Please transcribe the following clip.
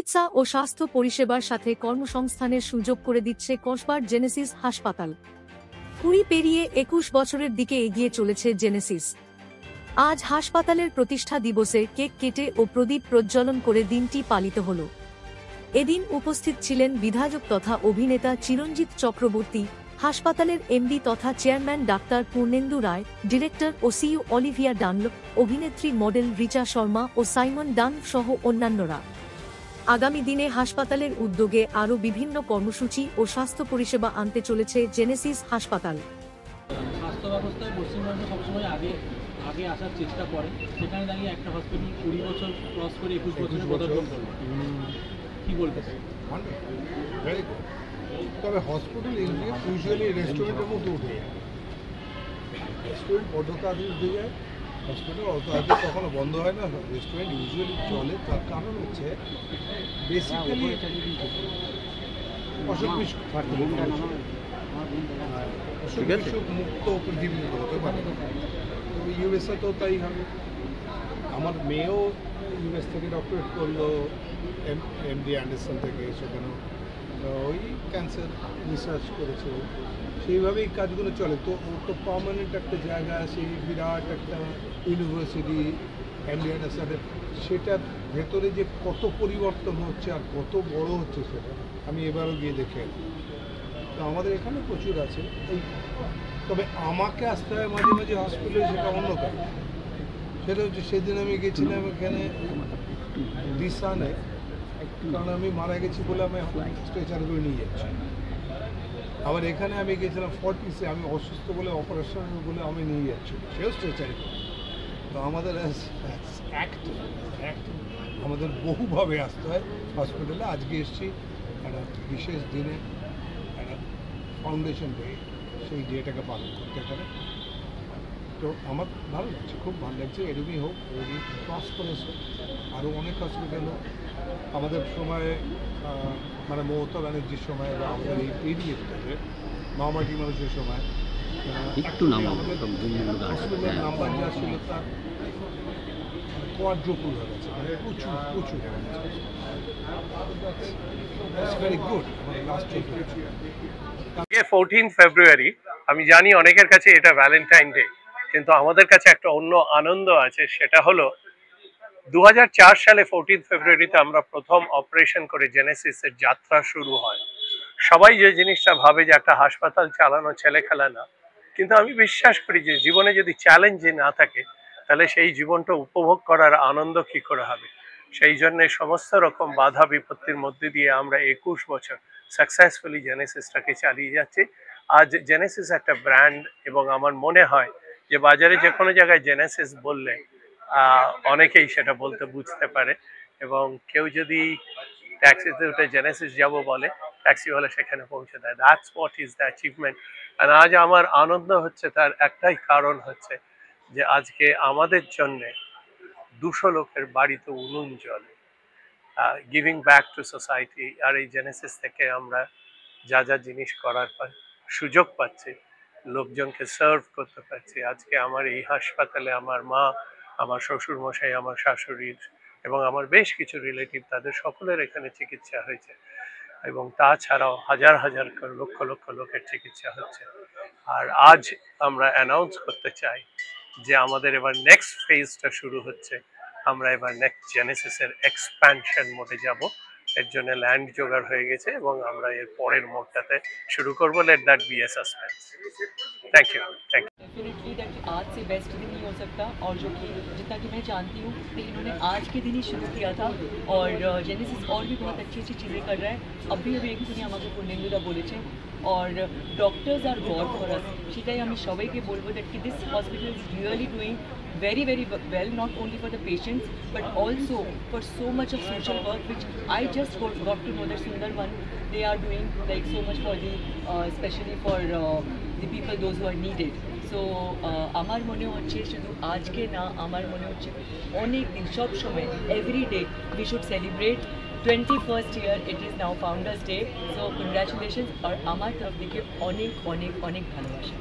চিকিৎসা ও স্বাস্থ্য পরিষেবার সাথে কর্মসংস্থানের সুযোগ করে দিচ্ছে কসবার জেনেসিস হাসপাতাল। 20 পেরিয়ে 21 বছরের দিকে এগিয়ে চলেছে জেনেসিস। আজ হাসপাতালের প্রতিষ্ঠা দিবসে কেক কেটে ও প্রদীপ প্রজ্বলন করে দিনটি পালিত হল। এদিন উপস্থিত ছিলেন বিধায়ক তথা অভিনেতা চিরঞ্জিত চক্রবর্তী, হাসপাতালের এমডি তথা চেয়ারম্যান ডাক্তার পূর্ণেন্দু রায়, ডিরেক্টর ও সিইও অলিভিয়া ডানলপ, অভিনেত্রী মডেল রিচা শর্মা ও সাইমন ডান সহ অন্যান্যরা। আগামী দিনে হাসপাতালের উদ্যোগে আরও বিভিন্ন কর্মসূচি ও স্বাস্থ্য পরিষেবা আনতে চলেছে জেনেসিস হাসপাতাল। স্বাস্থ্য ব্যবস্থায় পশ্চিমবঙ্গ সবসময় আগে আসার চেষ্টা করে, সেখানে দাঁড়িয়ে একটা হসপিটাল 20 বছর ক্রস করে 21 বছরে পদার্পণ করলো। কি বলতে চাই? তবে হসপিটাল ইউজুয়ালি রেস্টুরেন্টের মতো উঠে যায়, রেস্টুরেন্ট অত তাড়াতাড়ি উঠে যায়, হসপিটাল অত আগে কখনো বন্ধ হয় না, রেস্টুরেন্ট ইউজুয়ালি চলে। তার কারণ হচ্ছে বেসিক্যালি অসুখ বিসুখ মুক্ত পৃথিবীতে হতে পারে। তবে ইউএসএ তো তাই হবে। আমার মেয়েও ইউএস থেকে ডক্টরেট করলো, এমডি অ্যান্ডারসন থেকে, সেখানেও ওই ক্যান্সার রিসার্চ করেছে। সেইভাবেই কাজগুলো চলে। তো ওর তো পার্মানেন্ট একটা জায়গা, সেই বিরাট একটা ইউনিভার্সিটি এমডি অ্যান্ডারসনের, সেটার ভেতরে যে কত পরিবর্তন হচ্ছে আর কত বড় হচ্ছে সেটা আমি এবারও গিয়ে দেখে এলাম। তো আমাদের এখানে প্রচুর আছে। তবে আমাকে আসতে হয় মাঝে মাঝে হসপিটালে, সেটা অন্য কারণ। সেটা হচ্ছে সেদিন আমি গেছিলাম এখানে দিশানে, কারণ আমি মারা গেছি বলে আমি স্ট্রেচার করে নিয়ে যাচ্ছি। আবার এখানে আমি গেছিলাম 40-এ, আমি অসুস্থ বলে অপারেশন বলে আমি নিয়ে যাচ্ছি, সেও স্ট্রেচারে করে। তো আমাদের আমাদের বহুভাবে আসতে হয় হসপিটালে। আজকে এসেছি একটা বিশেষ দিনে, একটা ফাউন্ডেশন ডে, সেই ডেটাকে পালন করতে এখানে। তো আমার ভালো লাগছে, খুব ভালো লাগছে। এরকমই হোক, এরকমই প্রসপারাস হোক, আরও অনেক হসপিটাল হোক। আমাদের সময়ে মানে মমতা ব্যানার্জির সময় বা আমাদের এই পিরিয়ডটাতে মামাটি মানুষের সময় একটু হসপিটালের নাম্বার যা ছিল তার কোয়াড্রুপল হয়ে গেছে, মানে প্রচুর হয়ে গেছে। Very good. লাস্ট 14 ফেব্রুয়ারি, আমি জানি অনেকের কাছে এটা ভ্যালেন্টাইন ডে, কিন্তু আমাদের কাছে একটা অন্য আনন্দ আছে। সেটা হলো 2004 সালে 14 ফেব্রুয়ারিতে আমরা প্রথম অপারেশন করে জেনেসিসের যাত্রা শুরু হয়। সবাই যে জিনিসটা ভাবে যে একটা হাসপাতাল চালানো ছেলে খেলা না, কিন্তু আমি বিশ্বাস করি যে জীবনে যদি চ্যালেঞ্জ না থাকে তাহলে সেই জীবনটা উপভোগ করার আনন্দ কি করে হবে। সেই জন্য সমস্ত রকম বাধা বিপত্তির মধ্যে দিয়ে আমরা 21 বছর সাকসেসফুলি জেনেসিসটাকে চালিয়ে যাচ্ছি। আজ জেনেসিস একটা ব্র্যান্ড, এবং আমার মনে হয় যে বাজারে যে কোনো জায়গায় জেনেসিস বললে অনেকেই সেটা বলতে বুঝতে পারে, এবং কেউ যদি ট্যাক্সিতে উঠে জেনেসিস যাব বলে, ট্যাক্সি হলে সেখানে পৌঁছে দেয়। That's what is the achievement. আর আজ আমার আনন্দ হচ্ছে, তার একটাই কারণ হচ্ছে যে আজকে আমাদের জন্যে 200 লোকের বাড়িতে উনুন জ্বলে, গিভিং ব্যাক টু সোসাইটি। আর এই জেনেসিস থেকে আমরা যা যা জিনিস করার সুযোগ পাচ্ছি, লোকজনকে সার্ভ করতে পারছি। আজকে আমার এই হাসপাতালে আমার মা, আমার শ্বশুর মশাই, আমার শাশুড়ির এবং আমার বেশ কিছু রিলেটিভ, তাদের সকলের এখানে চিকিৎসা হয়েছে, এবং তাছাড়াও হাজার হাজার লক্ষ লক্ষ লোকের চিকিৎসা হচ্ছে। আর আজ আমরা অ্যানাউন্স করতে চাই যে আমাদের এবার নেক্সট ফেজটা শুরু হচ্ছে। আমরা এবার নেক্সট জেনেসিসের এক্সপ্যানশন মোডে যাব। এর জন্য ল্যান্ড জোগাড় হয়ে গেছে, এবং আমরা এর পরের মোডটাতে শুরু করবো। Let that be a suspense. Thank you. Definitely that आज से बेस्ट दिन नहीं हो सकता, और जो कि जितना कि मैं जानती हूँ कि इन्होंने आज के दिन ही शुरू किया था, और जेनेसिस और भी बहुत अच्छी अच्छी चीज़ें कर रहा है। अभी एक শুনি আমাকে পূর্ণেন্দুদা বলেছেন, और doctors are God for us. সেটাই আমি সবাইকে বলবো দ্যাট কি this hospital is really doing very well, not only for the patients but also for so much of social work, which I just got to know that Sundarban, they are doing like so much for the especially for the people those who are needed. So আমার মনে হচ্ছে শুধু আজকে না, আমার মনে হচ্ছে অনেক দিন সব সময় every day we should celebrate 21st year. It is now Founders Day, so congratulations, আর আমার তরফ থেকে অনেক অনেক অনেক ভালোবাসা।